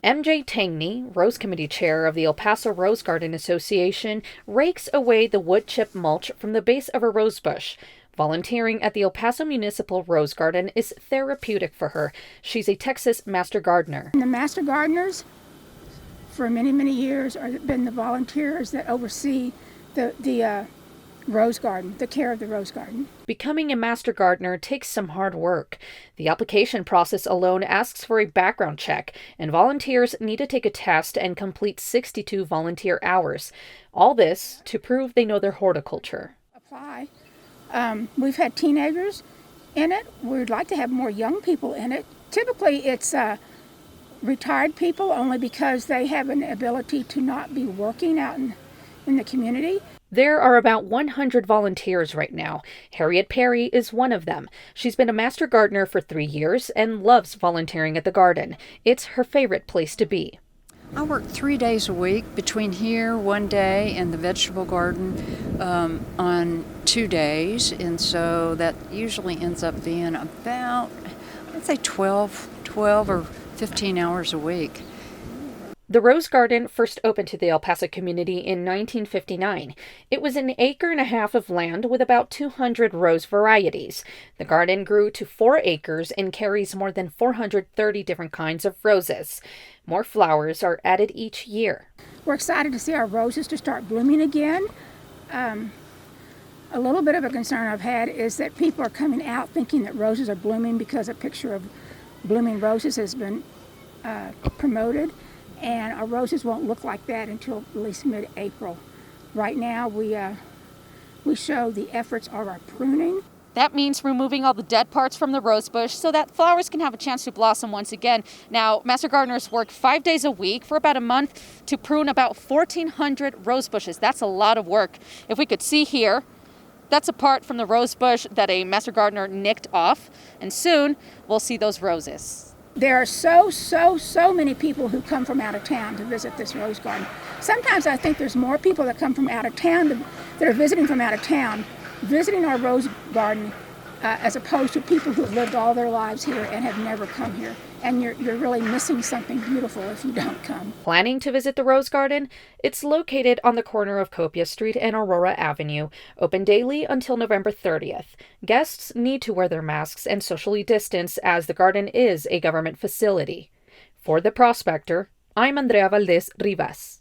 MJ Tangney, Rose Committee Chair of the El Paso Rose Garden Association, rakes away the wood chip mulch from the base of a rosebush. Volunteering at the El Paso Municipal Rose Garden is therapeutic for her. She's a Texas master gardener. The master gardeners, for many, many years, have been the volunteers that oversee the rose garden, the care of the rose garden. Becoming a master gardener takes some hard work. The application process alone asks for a background check, and volunteers need to take a test and complete 62 volunteer hours. All this to prove they know their horticulture. Apply. We've had teenagers in it. We'd like to have more young people in it. Typically, it's retired people only because they have an ability to not be working out in the community. There are about 100 volunteers right now. Harriet Perry is one of them. She's been a master gardener for 3 years and loves volunteering at the garden. It's her favorite place to be. I work 3 days a week between here 1 day and the vegetable garden on 2 days. And so that usually ends up being about, I'd say 12 or 15 hours a week. The Rose Garden first opened to the El Paso community in 1959. It was an acre and a half of land with about 200 rose varieties. The garden grew to 4 acres and carries more than 430 different kinds of roses. More flowers are added each year. We're excited to see our roses to start blooming again. A little bit of a concern I've had is that people are coming out thinking that roses are blooming because a picture of blooming roses has been promoted. And our roses won't look like that until at least mid-April. Right now, we show the efforts of our pruning. That means removing all the dead parts from the rose bush so that flowers can have a chance to blossom once again. Now, master gardeners work 5 days a week for about a month to prune about 1,400 rose bushes. That's a lot of work. If we could see here, that's a part from the rose bush that a master gardener nicked off. And soon, we'll see those roses. There are so many people who come from out of town to visit this rose garden. Sometimes I think there's more people that come from out of town that are visiting from out of town, visiting our rose garden, as opposed to people who have lived all their lives here and have never come here. And you're really missing something beautiful if you don't come. Planning to visit the Rose Garden? It's located on the corner of Copia Street and Aurora Avenue, open daily until November 30th. Guests need to wear their masks and socially distance as the garden is a government facility. For The Prospector, I'm Andrea Valdez Rivas.